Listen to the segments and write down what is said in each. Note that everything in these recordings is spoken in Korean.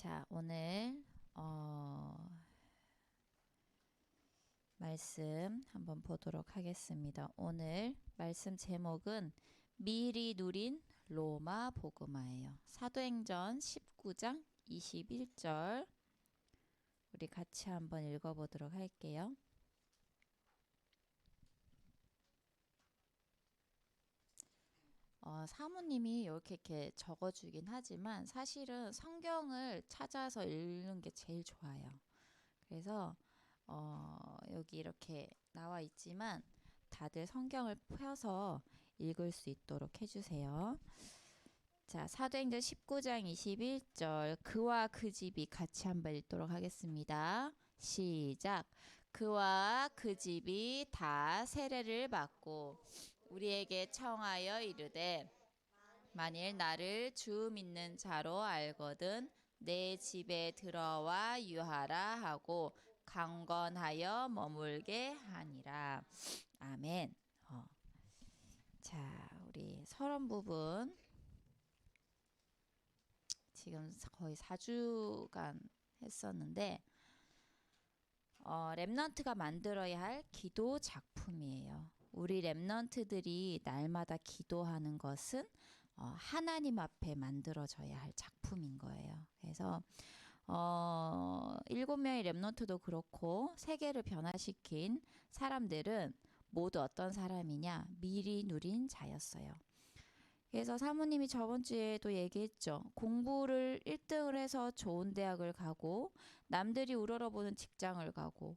자, 오늘 말씀 한번 보도록 하겠습니다. 오늘 말씀 제목은 미리 누린 로마 복음화예요. 사도행전 19장 21절 우리 같이 한번 읽어보도록 할게요. 사모님이 이렇게 적어주긴 하지만 사실은 성경을 찾아서 읽는 게 제일 좋아요. 그래서 여기 이렇게 나와 있지만 다들 성경을 펴서 읽을 수 있도록 해주세요. 자, 사도행전 19장 21절 그와 그 집이 같이 한번 읽도록 하겠습니다. 시작. 그와 그 집이 다 세례를 받고 우리에게 청하여 이르되 만일 나를 주 믿는 자로 알거든 내 집에 들어와 유하라 하고 강건하여 머물게 하니라. 아멘. 자, 우리 서론 부분 지금 거의 4주간 했었는데 랩넌트가 만들어야 할 기도 작품이에요. 우리 랩넌트들이 날마다 기도하는 것은 하나님 앞에 만들어져야 할 작품인 거예요. 그래서 7명의 랩넌트도 그렇고 세계를 변화시킨 사람들은 모두 어떤 사람이냐? 미리 누린 자였어요. 그래서 사모님이 저번 주에도 얘기했죠. 공부를 1등을 해서 좋은 대학을 가고 남들이 우러러보는 직장을 가고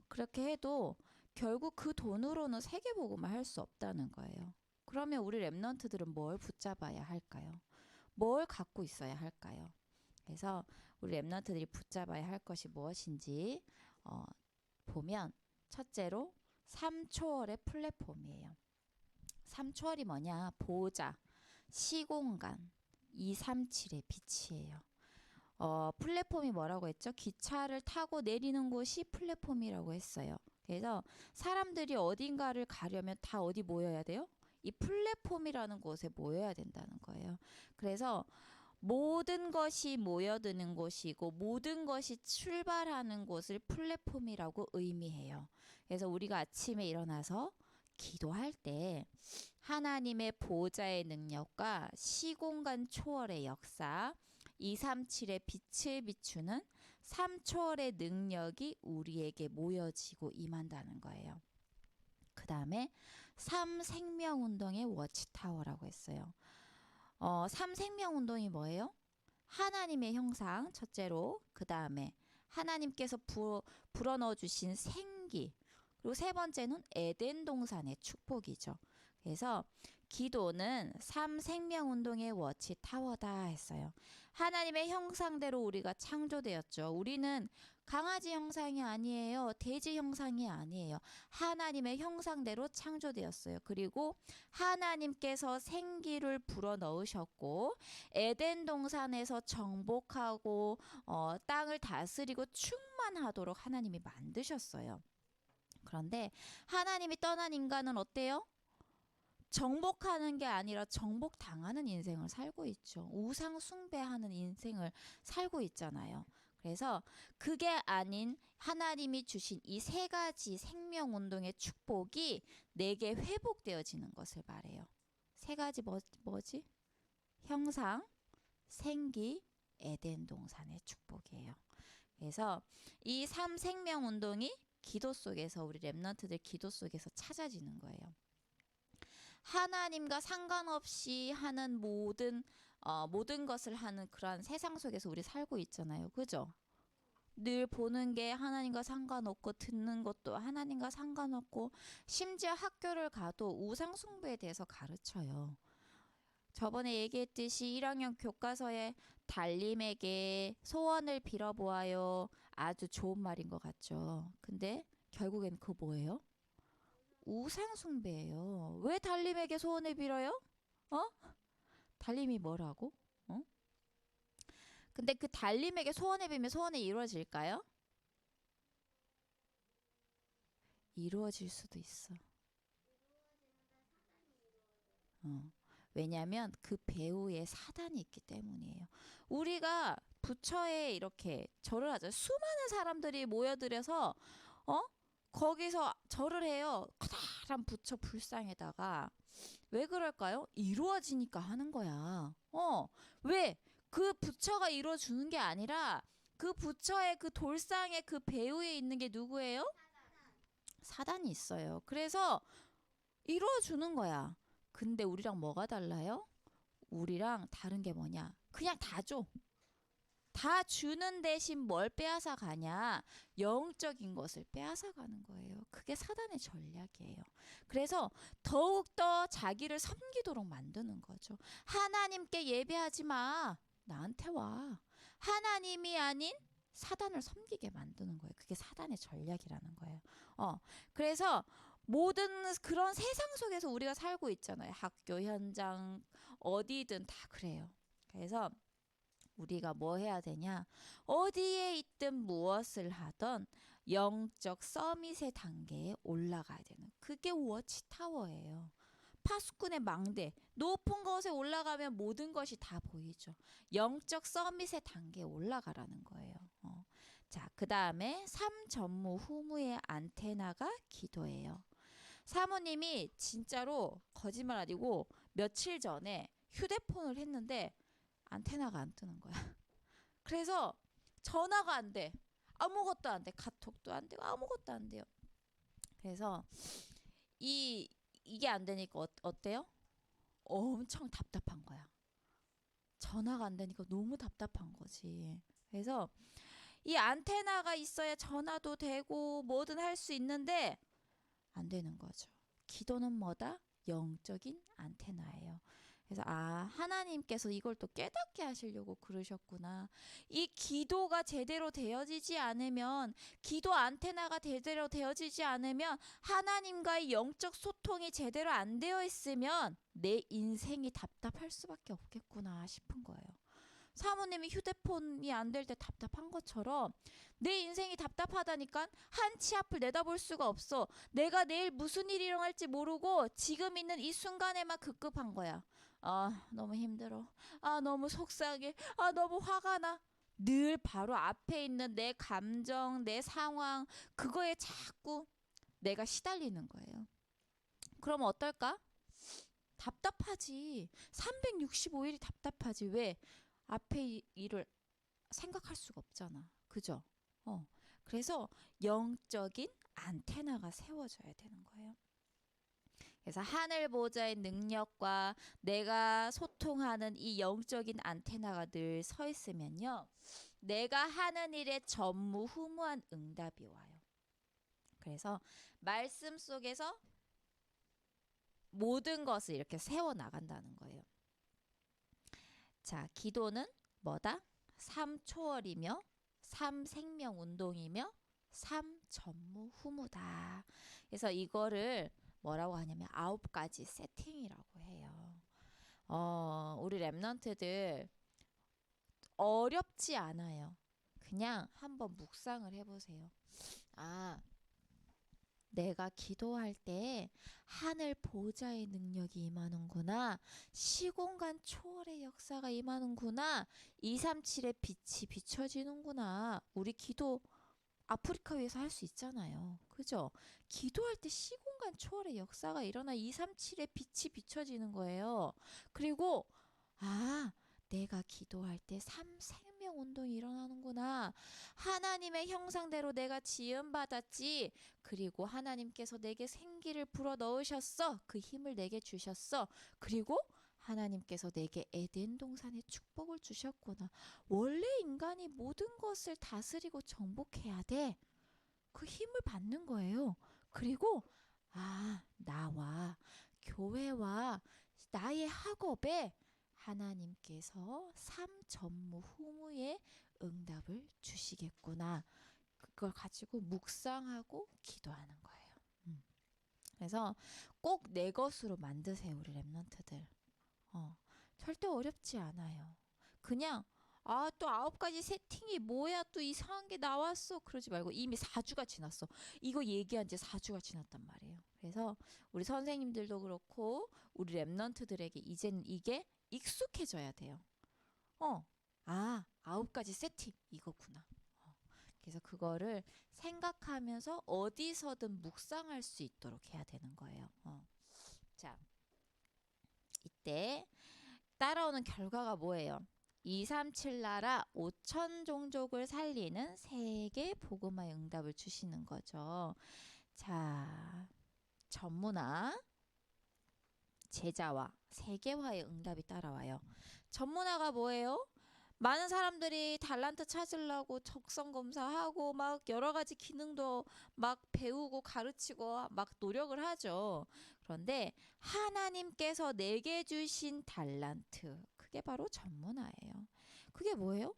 그렇게 해도 결국 그 돈으로는 세계복음을 할 수 없다는 거예요. 그러면 우리 랩넌트들은 뭘 붙잡아야 할까요? 뭘 갖고 있어야 할까요? 그래서 우리 랩넌트들이 붙잡아야 할 것이 무엇인지 보면 첫째로 3초월의 플랫폼이에요. 3초월이 뭐냐? 보좌, 시공간, 237의 빛이에요. 플랫폼이 뭐라고 했죠? 기차를 타고 내리는 곳이 플랫폼이라고 했어요. 그래서 사람들이 어딘가를 가려면 다 어디 모여야 돼요? 이 플랫폼이라는 곳에 모여야 된다는 거예요. 그래서 모든 것이 모여드는 곳이고 모든 것이 출발하는 곳을 플랫폼이라고 의미해요. 그래서 우리가 아침에 일어나서 기도할 때 하나님의 보좌의 능력과 시공간 초월의 역사 237의 빛을 비추는 3초월의 능력이 우리에게 모여지고 임한다는 거예요. 그 다음에 3생명운동의 워치타워라고 했어요. 3생명운동이 뭐예요? 하나님의 형상 첫째로, 그 다음에 하나님께서 불어넣어 주신 생기, 그리고 세 번째는 에덴 동산의 축복이죠. 그래서 기도는 3생명운동의 워치타워다 했어요. 하나님의 형상대로 우리가 창조되었죠. 우리는 강아지 형상이 아니에요. 돼지 형상이 아니에요. 하나님의 형상대로 창조되었어요. 그리고 하나님께서 생기를 불어넣으셨고 에덴 동산에서 정복하고 땅을 다스리고 충만하도록 하나님이 만드셨어요. 그런데 하나님이 떠난 인간은 어때요? 정복하는 게 아니라 정복당하는 인생을 살고 있죠. 우상 숭배하는 인생을 살고 있잖아요. 그래서 그게 아닌 하나님이 주신 이 세 가지 생명운동의 축복이 내게 회복되어지는 것을 말해요. 세 가지 뭐지? 형상, 생기, 에덴 동산의 축복이에요. 그래서 이 3생명운동이 기도 속에서 우리 랩넌트들 기도 속에서 찾아지는 거예요. 하나님과 상관없이 하는 모든 것을 하는 그러한 세상 속에서 우리 살고 있잖아요. 그죠? 늘 보는 게 하나님과 상관없고 듣는 것도 하나님과 상관없고 심지어 학교를 가도 우상 숭배에 대해서 가르쳐요. 저번에 얘기했듯이 1학년 교과서에 달님에게 소원을 빌어보아요. 아주 좋은 말인 것 같죠. 근데 결국엔 그거 뭐예요? 우상 숭배예요. 왜 달님에게 소원을 빌어요? 달님이 뭐라고? 근데 그 달님에게 소원을 빌면 소원이 이루어질까요? 이루어질 수도 있어. 왜냐하면 그 배후에 사단이 있기 때문이에요. 우리가 부처에 이렇게 절을 하죠. 수많은 사람들이 모여들여서 거기서 절을 해요. 커다란 부처 불상에다가. 왜 그럴까요? 이루어지니까 하는 거야. 왜? 그 부처가 이루어주는 게 아니라 그 부처의 그 돌상의 그 배후에 있는 게 누구예요? 사단이 있어요. 그래서 이루어주는 거야. 근데 우리랑 뭐가 달라요? 우리랑 다른 게 뭐냐? 그냥 다 줘. 다 주는 대신 뭘 빼앗아 가냐? 영적인 것을 빼앗아 가는 거예요. 그게 사단의 전략이에요. 그래서 더욱더 자기를 섬기도록 만드는 거죠. 하나님께 예배하지 마. 나한테 와. 하나님이 아닌 사단을 섬기게 만드는 거예요. 그게 사단의 전략이라는 거예요. 그래서 모든 그런 세상 속에서 우리가 살고 있잖아요. 학교 현장 어디든 다 그래요. 그래서 우리가 뭐 해야 되냐? 어디에 있든 무엇을 하던 영적 서밋의 단계에 올라가야 되는. 그게 워치타워예요. 파수꾼의 망대. 높은 곳에 올라가면 모든 것이 다 보이죠. 영적 서밋의 단계에 올라가라는 거예요. 자, 그 다음에 삼전무 후무의 안테나가 기도예요. 사모님이 진짜로 거짓말 아니고 며칠 전에 휴대폰을 했는데 안테나가 안 뜨는 거야. 그래서 전화가 안 돼. 아무것도 안 돼. 카톡도 안 되고 아무것도 안 돼요. 그래서 이게 안 되니까 어때요? 엄청 답답한 거야. 전화가 안 되니까 너무 답답한 거지. 그래서 이 안테나가 있어야 전화도 되고 뭐든 할 수 있는데 안 되는 거죠. 기도는 뭐다? 영적인 안테나예요. 그래서 하나님께서 이걸 또 깨닫게 하시려고 그러셨구나. 이 기도가 제대로 되어지지 않으면, 기도 안테나가 제대로 되어지지 않으면, 하나님과의 영적 소통이 제대로 안 되어 있으면 내 인생이 답답할 수밖에 없겠구나 싶은 거예요. 사모님이 휴대폰이 안 될 때 답답한 것처럼 내 인생이 답답하다니까. 한 치 앞을 내다볼 수가 없어. 내가 내일 무슨 일이 일어날지 모르고 지금 있는 이 순간에만 급급한 거야. 너무 힘들어. 너무 속상해. 너무 화가 나. 늘 바로 앞에 있는 내 감정, 내 상황, 그거에 자꾸 내가 시달리는 거예요. 그럼 어떨까? 답답하지. 365일이 답답하지. 왜? 앞에 일을 생각할 수가 없잖아. 그죠? 그래서 영적인 안테나가 세워져야 되는 거예요. 그래서 하늘 보좌의 능력과 내가 소통하는 이 영적인 안테나가 늘 서 있으면요. 내가 하는 일에 전무후무한 응답이 와요. 그래서 말씀 속에서 모든 것을 이렇게 세워 나간다는 거예요. 자, 기도는 뭐다? 3초월이며 3생명운동이며 3전무후무다. 그래서 이거를 뭐라고 하냐면 9가지 세팅이라고 해요. 우리 랩런트들 어렵지 않아요. 그냥 한번 묵상을 해보세요. 내가 기도할 때 하늘 보좌의 능력이 임하는구나. 시공간 초월의 역사가 임하는구나. 237의 빛이 비춰지는구나. 우리 기도 아프리카 위에서 할 수 있잖아요. 그죠? 기도할 때 시공간 초월의 역사가 일어나 237의 빛이 비춰지는 거예요. 그리고 내가 기도할 때 3생명 운동이 일어나는구나. 하나님의 형상대로 내가 지음받았지. 그리고 하나님께서 내게 생기를 불어넣으셨어. 그 힘을 내게 주셨어. 그리고 하나님께서 내게 에덴 동산의 축복을 주셨구나. 원래 인간이 모든 것을 다스리고 정복해야 돼. 그 힘을 받는 거예요. 그리고 나와 교회와 나의 학업에 하나님께서 삼전무후무의 응답을 주시겠구나. 그걸 가지고 묵상하고 기도하는 거예요. 그래서 꼭 내 것으로 만드세요, 우리 랩런트들. 절대 어렵지 않아요. 그냥 또 9가지 세팅이 뭐야, 또 이상한 게 나왔어, 그러지 말고 이미 4주가 지났어. 이거 얘기한 지 4주가 지났단 말이에요. 그래서 우리 선생님들도 그렇고 우리 랩런트들에게 이제는 이게 익숙해져야 돼요. 아, 9가지 세팅 이거구나. 그래서 그거를 생각하면서 어디서든 묵상할 수 있도록 해야 되는 거예요. 자, 이때 따라오는 결과가 뭐예요? 237 나라 5천 종족을 살리는 세계 복음화의 응답을 주시는 거죠. 자, 전문화, 제자화, 세계화의 응답이 따라와요. 전문화가 뭐예요? 많은 사람들이 달란트 찾으려고 적성 검사하고 막 여러 가지 기능도 막 배우고 가르치고 막 노력을 하죠. 그런데 하나님께서 내게 주신 달란트, 그게 바로 전문화예요. 그게 뭐예요?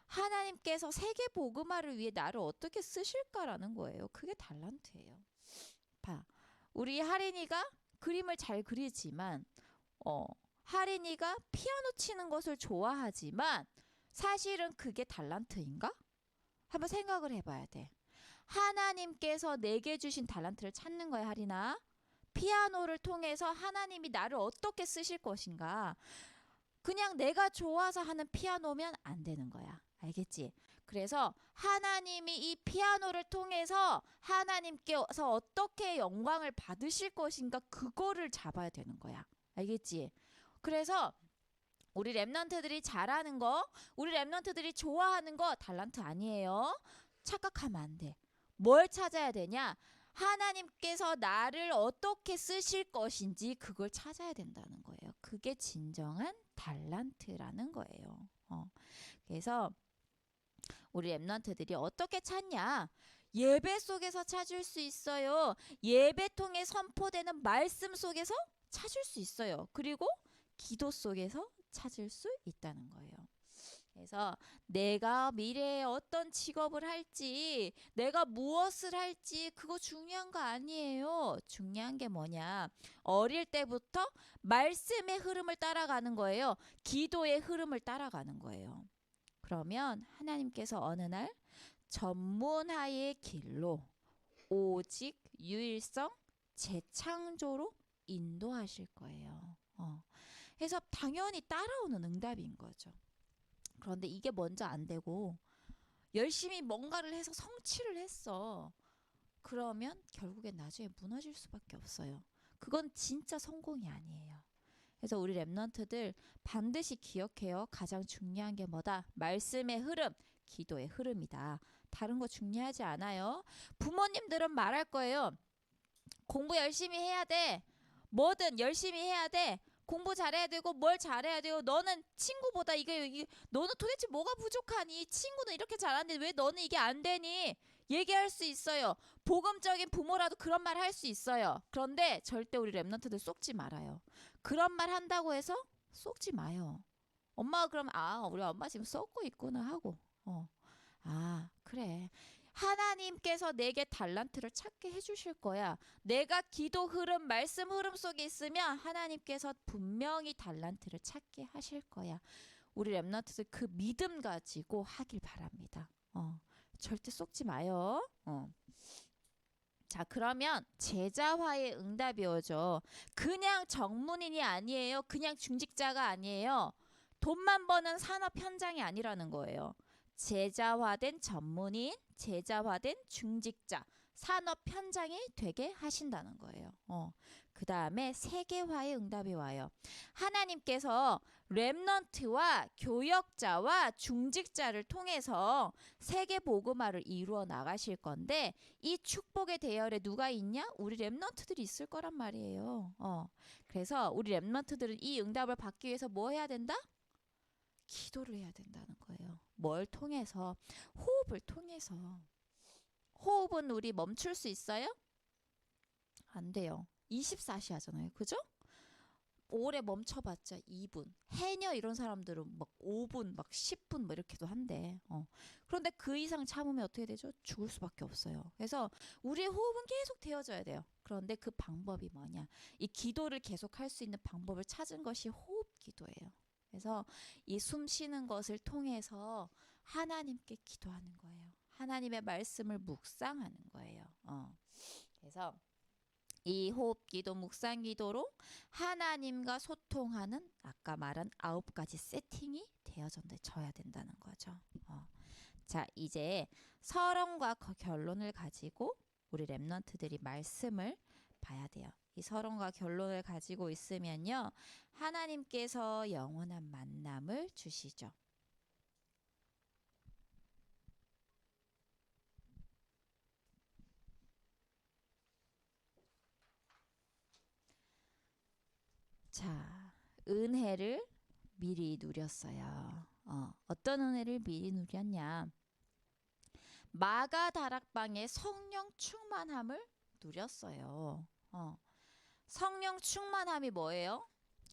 하나님께서 세계 복음화를 위해 나를 어떻게 쓰실까라는 거예요. 그게 달란트예요. 봐. 우리 하린이가 그림을 잘 그리지만 어, 하린이가 피아노 치는 것을 좋아하지만 사실은 그게 달란트인가? 한번 생각을 해봐야 돼. 하나님께서 내게 주신 달란트를 찾는 거야, 하린아. 피아노를 통해서 하나님이 나를 어떻게 쓰실 것인가? 그냥 내가 좋아서 하는 피아노면 안 되는 거야. 알겠지? 그래서 하나님이 이 피아노를 통해서 하나님께서 어떻게 영광을 받으실 것인가 그거를 잡아야 되는 거야. 알겠지? 그래서 우리 랩런트들이 잘하는 거, 우리 랩런트들이 좋아하는 거 달란트 아니에요. 착각하면 안 돼. 뭘 찾아야 되냐? 하나님께서 나를 어떻게 쓰실 것인지 그걸 찾아야 된다는 거예요. 그게 진정한 달란트라는 거예요. 그래서 우리 랩런트들이 어떻게 찾냐? 예배 속에서 찾을 수 있어요. 예배 통해 선포되는 말씀 속에서 찾을 수 있어요. 그리고 기도 속에서 찾을 수 있다는 거예요. 그래서 내가 미래에 어떤 직업을 할지, 내가 무엇을 할지 그거 중요한 거 아니에요. 중요한 게 뭐냐? 어릴 때부터 말씀의 흐름을 따라가는 거예요. 기도의 흐름을 따라가는 거예요. 그러면 하나님께서 어느 날 전문화의 길로 오직 유일성 재창조로 인도하실 거예요. 그래서 당연히 따라오는 응답인 거죠. 그런데 이게 먼저 안 되고 열심히 뭔가를 해서 성취를 했어. 그러면 결국엔 나중에 무너질 수밖에 없어요. 그건 진짜 성공이 아니에요. 그래서 우리 랩런트들 반드시 기억해요. 가장 중요한 게 뭐다? 말씀의 흐름, 기도의 흐름이다. 다른 거 중요하지 않아요. 부모님들은 말할 거예요. 공부 열심히 해야 돼. 뭐든 열심히 해야 돼. 공부 잘해야 되고 뭘 잘해야 돼요. 너는 친구보다 이게 너는 도대체 뭐가 부족하니? 친구는 이렇게 잘하는데 왜 너는 이게 안 되니? 얘기할 수 있어요. 복음적인 부모라도 그런 말 할 수 있어요. 그런데 절대 우리 랩런트들 속지 말아요. 그런 말 한다고 해서 속지 마요. 엄마가 그러면 우리 엄마 지금 썩고 있구나 하고 그래. 하나님께서 내게 달란트를 찾게 해주실 거야. 내가 기도 흐름, 말씀 흐름 속에 있으면 하나님께서 분명히 달란트를 찾게 하실 거야. 우리 랩런트들 그 믿음 가지고 하길 바랍니다. 절대 속지 마요. 자, 그러면 제자화의 응답이 오죠. 그냥 정문인이 아니에요. 그냥 중직자가 아니에요. 돈만 버는 산업 현장이 아니라는 거예요. 제자화된 전문인, 제자화된 중직자, 산업 현장이 되게 하신다는 거예요. 그 다음에 세계화의 응답이 와요. 하나님께서 렘넌트와 교역자와 중직자를 통해서 세계 복음화를 이루어 나가실 건데 이 축복의 대열에 누가 있냐? 우리 렘넌트들이 있을 거란 말이에요. 그래서 우리 렘넌트들은 이 응답을 받기 위해서 뭐 해야 된다? 기도를 해야 된다는 거예요. 뭘 통해서? 호흡을 통해서. 호흡은 우리 멈출 수 있어요? 안 돼요. 24시 하잖아요. 그죠? 오래 멈춰봤자 2분. 해녀 이런 사람들은 막 5분, 막 10분 뭐 이렇게도 한대. 그런데 그 이상 참으면 어떻게 되죠? 죽을 수밖에 없어요. 그래서 우리의 호흡은 계속 되어져야 돼요. 그런데 그 방법이 뭐냐? 이 기도를 계속 할 수 있는 방법을 찾은 것이 호흡 기도예요. 그래서 이 숨 쉬는 것을 통해서 하나님께 기도하는 거예요. 하나님의 말씀을 묵상하는 거예요. 그래서 이 호흡기도 묵상기도로 하나님과 소통하는 아까 말한 9가지 세팅이 되어져야 된다는 거죠. 자, 이제 서론과 결론을 가지고 우리 렘넌트들이 말씀을 봐야 돼요. 이 서론과 결론을 가지고 있으면요, 하나님께서 영원한 만남을 주시죠. 자, 은혜를 미리 누렸어요. 어떤 은혜를 미리 누렸냐? 마가 다락방의 성령 충만함을 누렸어요. 성령 충만함이 뭐예요?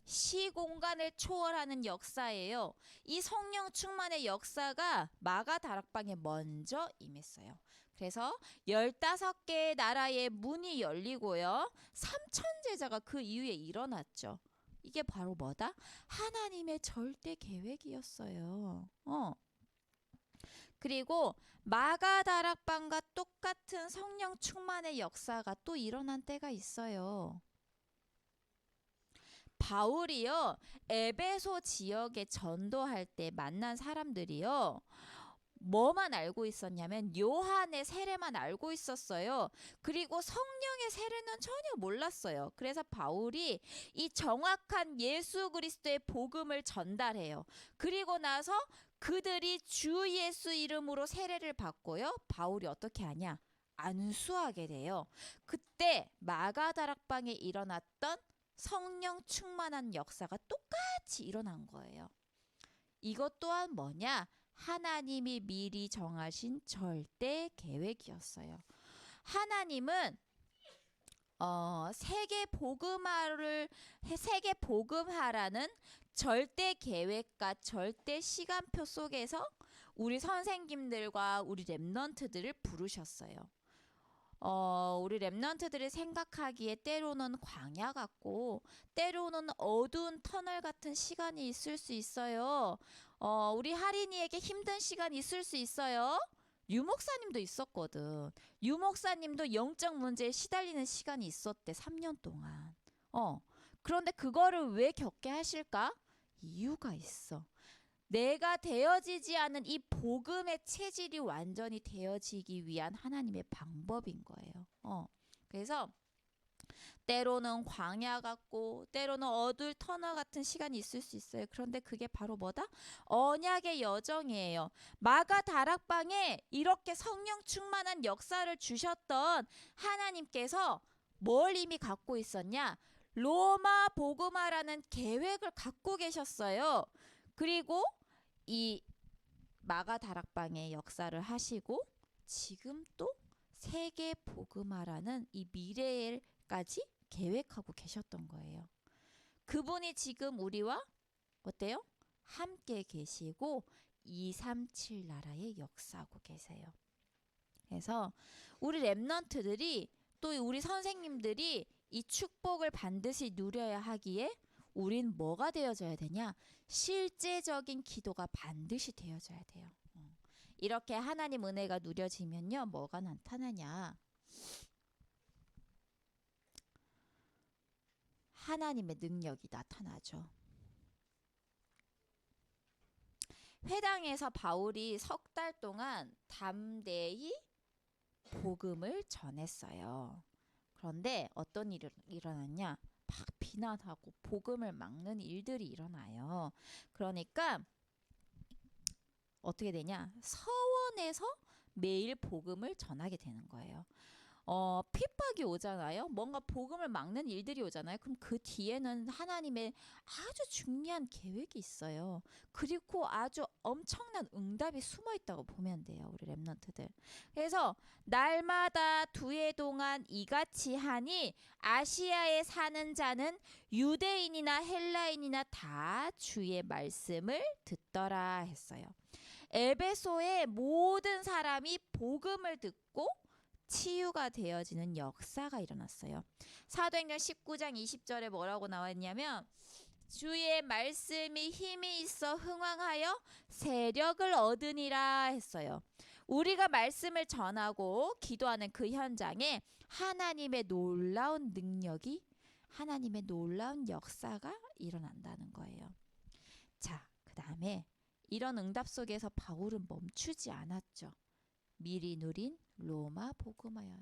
시공간을 초월하는 역사예요. 이 성령 충만의 역사가 마가 다락방에 먼저 임했어요. 그래서 15개의 나라의 문이 열리고요. 3천 제자가 그 이후에 일어났죠. 이게 바로 뭐다? 하나님의 절대 계획이었어요. 그리고 마가 다락방과 똑같은 성령 충만의 역사가 또 일어난 때가 있어요. 바울이요, 에베소 지역에 전도할 때 만난 사람들이요, 뭐만 알고 있었냐면 요한의 세례만 알고 있었어요. 그리고 성령의 세례는 전혀 몰랐어요. 그래서 바울이 이 정확한 예수 그리스도의 복음을 전달해요. 그리고 나서 그들이 주 예수 이름으로 세례를 받고요, 바울이 어떻게 하냐? 안수하게 돼요. 그때 마가 다락방에 일어났던 성령 충만한 역사가 똑같이 일어난 거예요. 이것 또한 뭐냐? 하나님이 미리 정하신 절대 계획이었어요. 하나님은 세계 복음화라는 절대 계획과 절대 시간표 속에서 우리 선생님들과 우리 렘넌트들을 부르셨어요. 우리 렘넌트들이 생각하기에 때로는 광야 같고 때로는 어두운 터널 같은 시간이 있을 수 있어요. 우리 하린이에게 힘든 시간이 있을 수 있어요. 유목사님도 있었거든. 유목사님도 영적 문제에 시달리는 시간이 있었대. 3년 동안. 그런데 그거를 왜 겪게 하실까? 이유가 있어. 내가 되어지지 않은 이 복음의 체질이 완전히 되어지기 위한 하나님의 방법인 거예요. 그래서 때로는 광야 같고 때로는 어두울 터널 같은 시간이 있을 수 있어요. 그런데 그게 바로 뭐다? 언약의 여정이에요. 마가 다락방에 이렇게 성령 충만한 역사를 주셨던 하나님께서 뭘 이미 갖고 있었냐? 로마 복음화라는 계획을 갖고 계셨어요. 그리고 이 마가 다락방의 역사를 하시고 지금 또 세계 복음화라는 이 미래까지 계획하고 계셨던 거예요. 그분이 지금 우리와 어때요? 함께 계시고 237 나라의 역사하고 계세요. 그래서 우리 렘넌트들이 또 우리 선생님들이 이 축복을 반드시 누려야 하기에 우린 뭐가 되어져야 되냐? 실제적인 기도가 반드시 되어져야 돼요. 이렇게 하나님 은혜가 누려지면요, 뭐가 나타나냐? 하나님의 능력이 나타나죠. 회당에서 바울이 3달 동안 담대히 복음을 전했어요. 그런데 어떤 일이 일어났냐? 막 비난하고 복음을 막는 일들이 일어나요. 그러니까 어떻게 되냐? 서원에서 매일 복음을 전하게 되는 거예요. 핍박이 오잖아요. 뭔가 복음을 막는 일들이 오잖아요. 그럼 그 뒤에는 하나님의 아주 중요한 계획이 있어요. 그리고 아주 엄청난 응답이 숨어 있다고 보면 돼요. 우리 렘넌트들. 그래서 날마다 2해 동안 이같이 하니 아시아에 사는 자는 유대인이나 헬라인이나 다 주의 말씀을 듣더라 했어요. 에베소의 모든 사람이 복음을 듣고 치유가 되어지는 역사가 일어났어요. 사도행전 19장 20절에 뭐라고 나왔냐면 주의 말씀이 힘이 있어 흥왕하여 세력을 얻으니라 했어요. 우리가 말씀을 전하고 기도하는 그 현장에 하나님의 놀라운 능력이, 하나님의 놀라운 역사가 일어난다는 거예요. 자, 그 다음에 이런 응답 속에서 바울은 멈추지 않았죠. 미리 누린 로마 복음화요.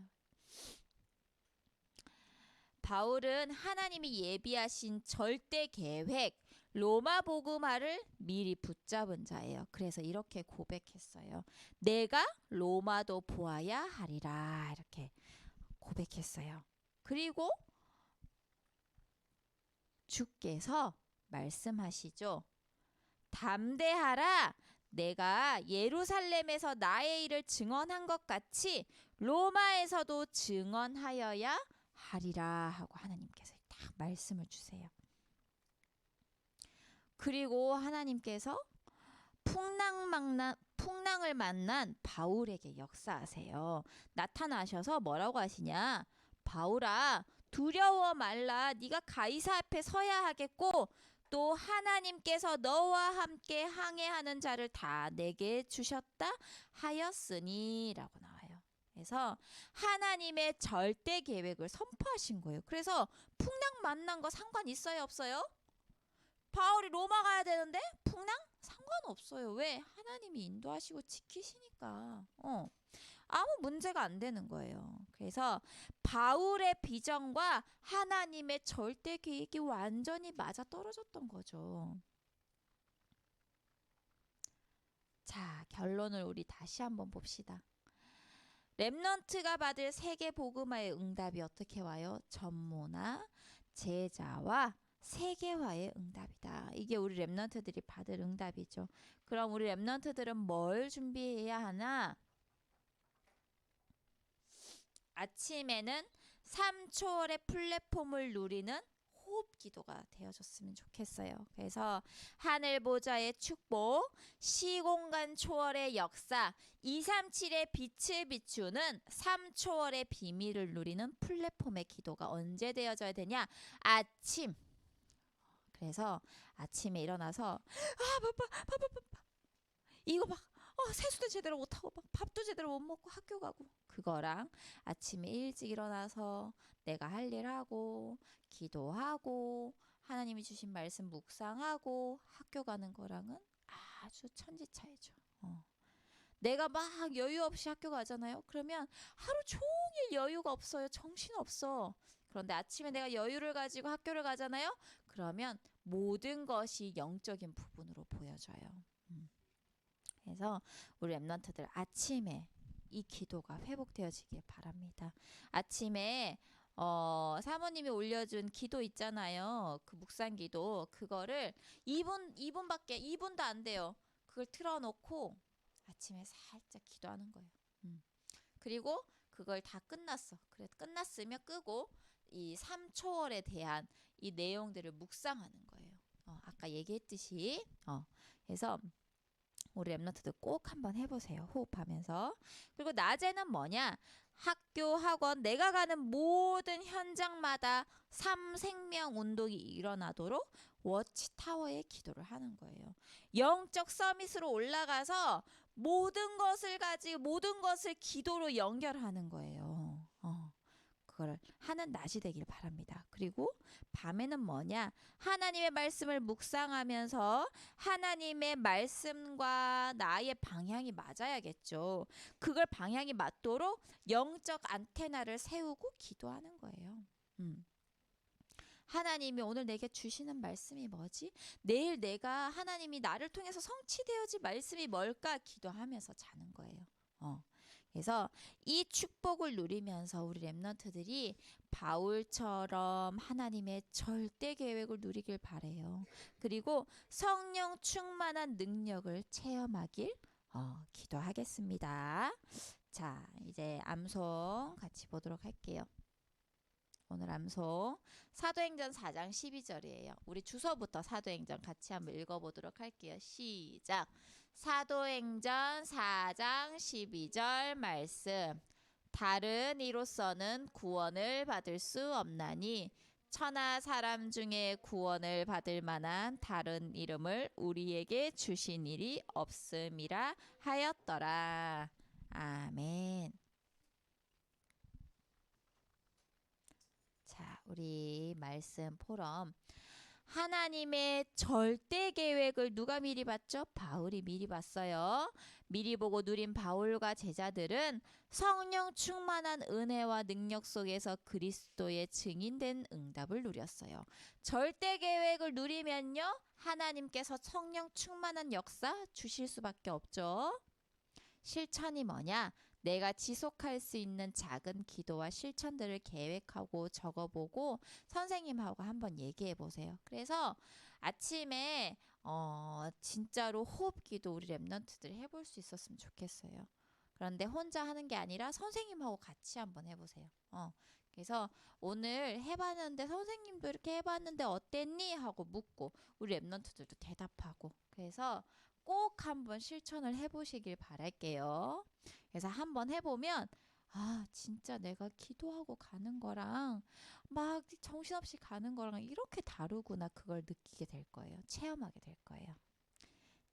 바울은 하나님이 예비하신 절대 계획 로마 복음화를 미리 붙잡은 자예요. 그래서 이렇게 고백했어요. 내가 로마도 보아야 하리라 이렇게 고백했어요. 그리고 주께서 말씀하시죠. 담대하라. 내가 예루살렘에서 나의 일을 증언한 것 같이 로마에서도 증언하여야 하리라 하고 하나님께서 딱 말씀을 주세요. 그리고 하나님께서 풍랑을 만난 바울에게 역사하세요. 나타나셔서 뭐라고 하시냐? 바울아, 두려워 말라. 네가 가이사 앞에 서야 하겠고 또 하나님께서 너와 함께 항해하는 자를 다 내게 주셨다 하였으니 라고 나와요. 그래서 하나님의 절대 계획을 선포하신 거예요. 그래서 풍랑 만난 거 상관 있어요, 없어요? 바울이 로마 가야 되는데 풍랑? 상관없어요. 왜? 하나님이 인도하시고 지키시니까. 아무 문제가 안 되는 거예요. 그래서 바울의 비전과 하나님의 절대 계획이 완전히 맞아 떨어졌던 거죠. 자, 결론을 우리 다시 한번 봅시다. 렘넌트가 받을 세계 복음화의 응답이 어떻게 와요? 전무나 제자와 세계화의 응답이다. 이게 우리 렘넌트들이 받을 응답이죠. 그럼 우리 렘넌트들은 뭘 준비해야 하나? 아침에는 3초월의 플랫폼을 누리는 호흡 기도가 되어줬으면 좋겠어요. 그래서 하늘 보좌의 축복, 시공간 초월의 역사, 237의 빛을 비추는 3초월의 비밀을 누리는 플랫폼의 기도가 언제 되어져야 되냐? 아침. 그래서 아침에 일어나서 이거 막 세수도 제대로 못하고 막 밥도 제대로 못 먹고 학교 가고 그거랑 아침에 일찍 일어나서 내가 할 일 하고 기도하고 하나님이 주신 말씀 묵상하고 학교 가는 거랑은 아주 천지 차이죠. 내가 막 여유 없이 학교 가잖아요. 그러면 하루 종일 여유가 없어요. 정신 없어. 그런데 아침에 내가 여유를 가지고 학교를 가잖아요. 그러면 모든 것이 영적인 부분으로 보여져요. 그래서 우리 렘넌트들 아침에 이 기도가 회복되어지길 바랍니다. 아침에 사모님이 올려준 기도 있잖아요. 그 묵상 기도 그거를 2분도 안 돼요. 그걸 틀어놓고 아침에 살짝 기도하는 거예요. 그리고 그걸 다 끝났어. 그래 끝났으면 끄고 이 3초월에 대한 이 내용들을 묵상하는 거예요. 아까 얘기했듯이 그래서 우리 랩너트들 꼭 한번 해보세요. 호흡하면서. 그리고 낮에는 뭐냐? 학교, 학원, 내가 가는 모든 현장마다 삼생명 운동이 일어나도록 워치타워의 기도를 하는 거예요. 영적 서밋으로 올라가서 모든 것을 가지고 모든 것을 기도로 연결하는 거예요. 그걸 하는 낮이 되길 바랍니다. 그리고 밤에는 뭐냐? 하나님의 말씀을 묵상하면서 하나님의 말씀과 나의 방향이 맞아야겠죠. 그걸 방향이 맞도록 영적 안테나를 세우고 기도하는 거예요. 하나님이 오늘 내게 주시는 말씀이 뭐지? 내일 내가 하나님이 나를 통해서 성취되어질 말씀이 뭘까? 기도하면서 자는 거예요. 그래서 이 축복을 누리면서 우리 렘넌트들이 바울처럼 하나님의 절대 계획을 누리길 바래요. 그리고 성령 충만한 능력을 체험하길 기도하겠습니다. 자, 이제 암송 같이 보도록 할게요. 오늘 암송 사도행전 4장 12절이에요. 우리 주서부터 사도행전 같이 한번 읽어보도록 할게요. 시작. 사도행전 4장 12절 말씀. 다른 이로서는 구원을 받을 수 없나니 천하 사람 중에 구원을 받을 만한 다른 이름을 우리에게 주신 일이 없음이라 하였더라. 아멘. 자, 우리 말씀 포럼. 하나님의 절대 계획을 누가 미리 봤죠? 바울이 미리 봤어요. 미리 보고 누린 바울과 제자들은 성령 충만한 은혜와 능력 속에서 그리스도의 증인된 응답을 누렸어요. 절대 계획을 누리면요, 하나님께서 성령 충만한 역사 주실 수밖에 없죠. 실천이 뭐냐? 내가 지속할 수 있는 작은 기도와 실천들을 계획하고 적어보고 선생님하고 한번 얘기해 보세요. 그래서 아침에 진짜로 호흡기도 우리 랩런트들 해볼 수 있었으면 좋겠어요. 그런데 혼자 하는 게 아니라 선생님하고 같이 한번 해보세요. 그래서 오늘 해봤는데 선생님도 이렇게 해봤는데 어땠니? 하고 묻고 우리 랩런트들도 대답하고 그래서 꼭 한번 실천을 해보시길 바랄게요. 그래서 한번 해보면 진짜 내가 기도하고 가는 거랑 막 정신없이 가는 거랑 이렇게 다르구나 그걸 느끼게 될 거예요. 체험하게 될 거예요.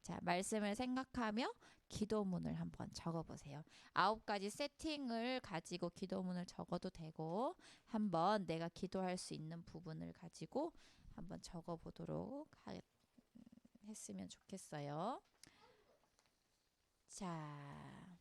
자, 말씀을 생각하며 기도문을 한번 적어보세요. 9가지 세팅을 가지고 기도문을 적어도 되고 한번 내가 기도할 수 있는 부분을 가지고 한번 적어보도록 했으면 좋겠어요. 자,